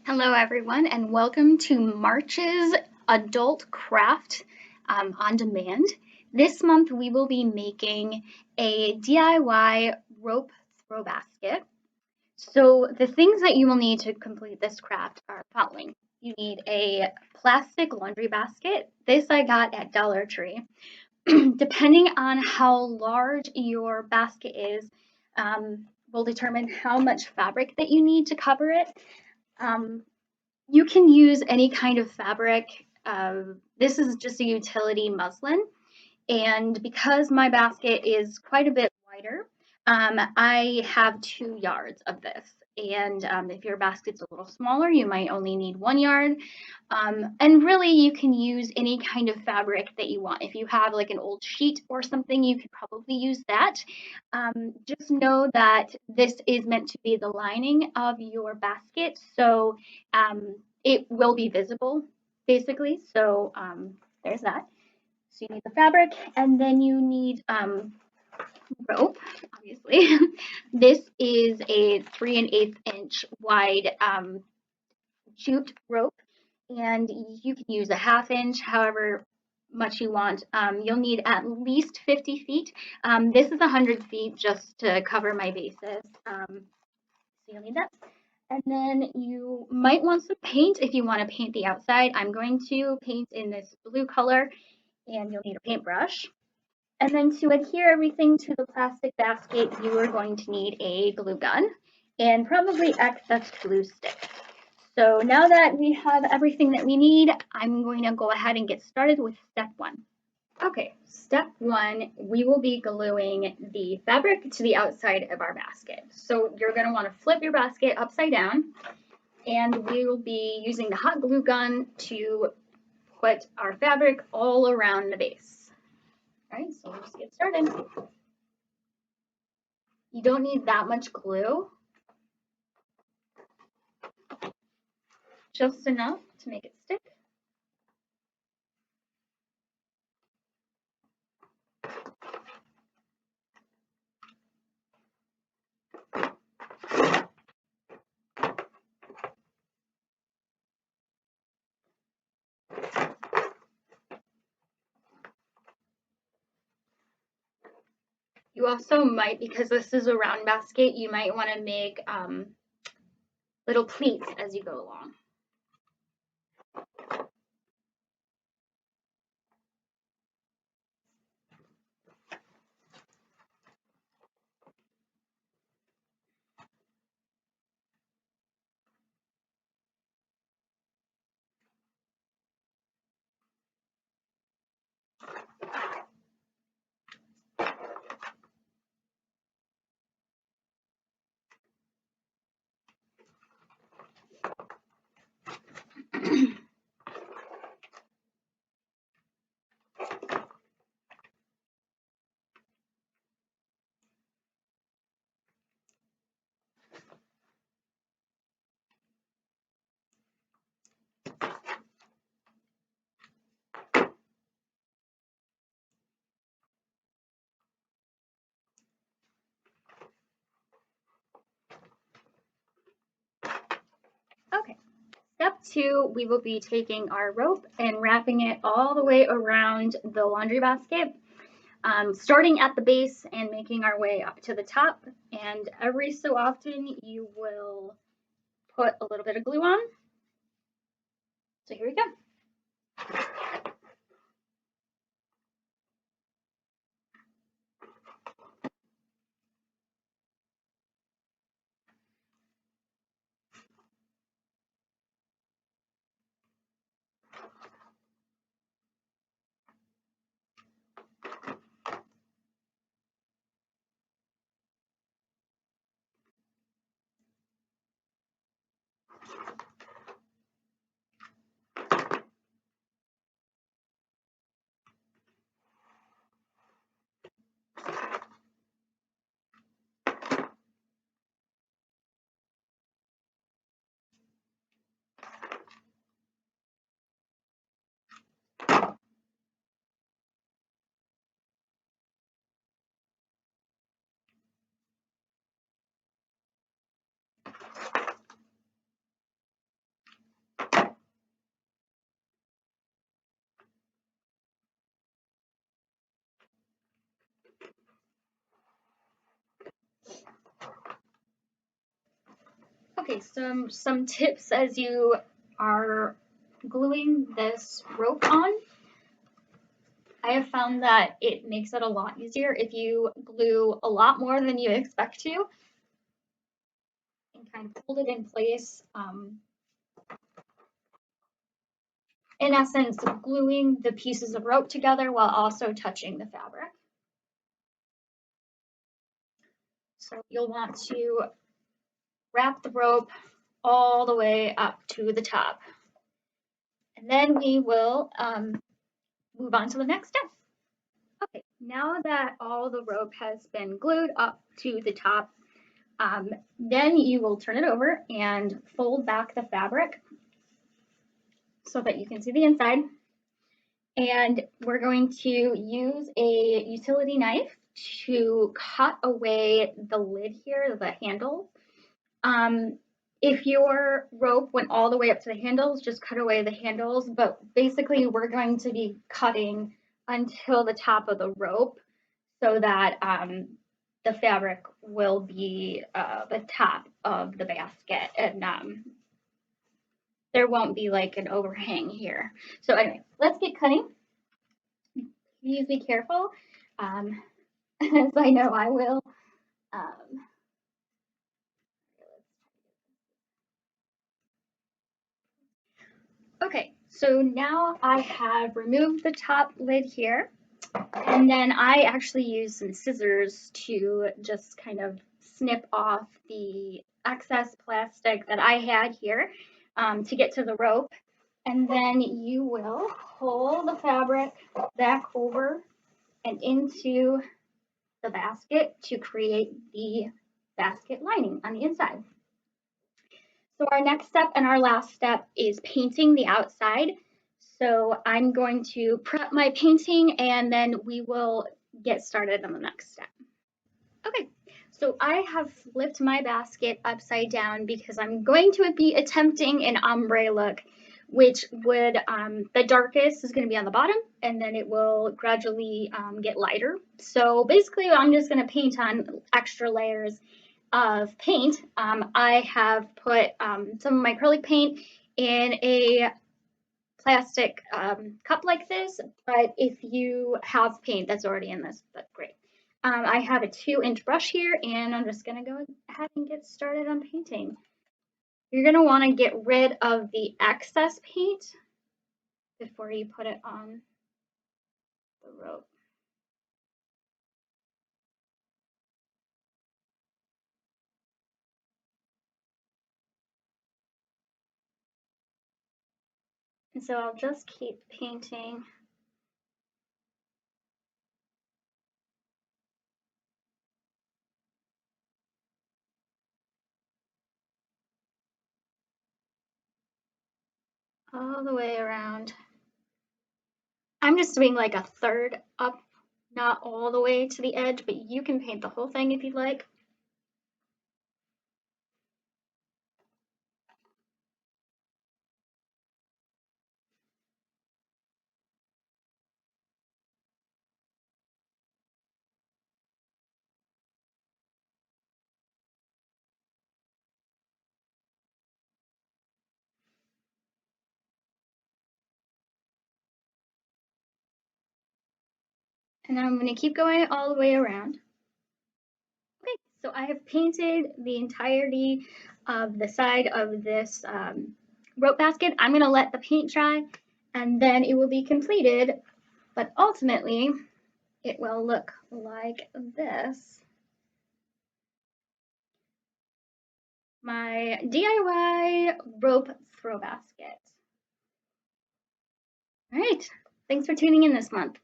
Hello, everyone, and welcome to March's Adult Craft on Demand. This month, we will be making a DIY rope throw basket. So, the things that you will need to complete this craft are following. You need a plastic laundry basket. This I got at Dollar Tree. Depending on how large your basket is, will determine how much fabric that you need to cover it. Um, you can use any kind of fabric. This is just a utility muslin. And because my basket is quite a bit wider, I have 2 yards of this. And if your basket's a little smaller, you might only need 1 yard. And really, you can use any kind of fabric that you want. If you have like an old sheet or something, you could probably use that. Just know that this is meant to be the lining of your basket, so it will be visible, basically. So there's that. So you need the fabric, and then you need rope, obviously. This is a 3 1/8 inch wide jute rope, and you can use a 1/2 inch, however much you want. You'll need at least 50 feet. This is 100 feet just to cover my bases. So you'll need that. And then you might want some paint if you want to paint the outside. I'm going to paint in this blue color, and you'll need a paintbrush. And then to adhere everything to the plastic basket, you are going to need a glue gun and probably excess glue sticks. So now that we have everything that we need, I'm going to go ahead and get started with step one. Okay, step one, we will be gluing the fabric to the outside of our basket. So you're going to want to flip your basket upside down, and we will be using the hot glue gun to put our fabric all around the base. All right, so let's get started. You don't need that much glue, just enough to make it stick. You also might, because this is a round basket, you might want to make little pleats as you go along. Okay, step two, we will be taking our rope and wrapping it all the way around the laundry basket, starting at the base and making our way up to the top. And every so often, you will put a little bit of glue on. So here we go. Okay, some tips as you are gluing this rope on. I have found that it makes it a lot easier if you glue a lot more than you expect to and kind of hold it in place. In essence, gluing the pieces of rope together while also touching the fabric. So you'll want to wrap the rope all the way up to the top. And then we will move on to the next step. Okay, now that all the rope has been glued up to the top, then you will turn it over and fold back the fabric so that you can see the inside. And we're going to use a utility knife to cut away the lid here, the handle. If your rope went all the way up to the handles, just cut away the handles. But basically, we're going to be cutting until the top of the rope so that the fabric will be the top of the basket and there won't be like an overhang here. So anyway, let's get cutting. Please be careful, as I know I will. Okay, so now I have removed the top lid here, and then I actually used some scissors to just kind of snip off the excess plastic that I had here to get to the rope. And then you will pull the fabric back over and into the basket to create the basket lining on the inside. So our next step and our last step is painting the outside. So I'm going to prep my painting and then we will get started on the next step. Okay, so I have flipped my basket upside down because I'm going to be attempting an ombre look, which would, the darkest is going to be on the bottom and then it will gradually get lighter. So basically I'm just going to paint on extra layers of paint. I have put some of my acrylic paint in a plastic cup like this, but if you have paint that's already in this, that's great. I have a 2-inch brush here and I'm just going to go ahead and get started on painting. You're going to want to get rid of the excess paint before you put it on the rope. And so I'll just keep painting all the way around. I'm just doing like a third up, not all the way to the edge, but you can paint the whole thing if you'd like. And then I'm going to keep going all the way around. Okay, so I have painted the entirety of the side of this rope basket. I'm going to let the paint dry and then it will be completed, but ultimately it will look like this. My DIY rope throw basket. All right, thanks for tuning in this month.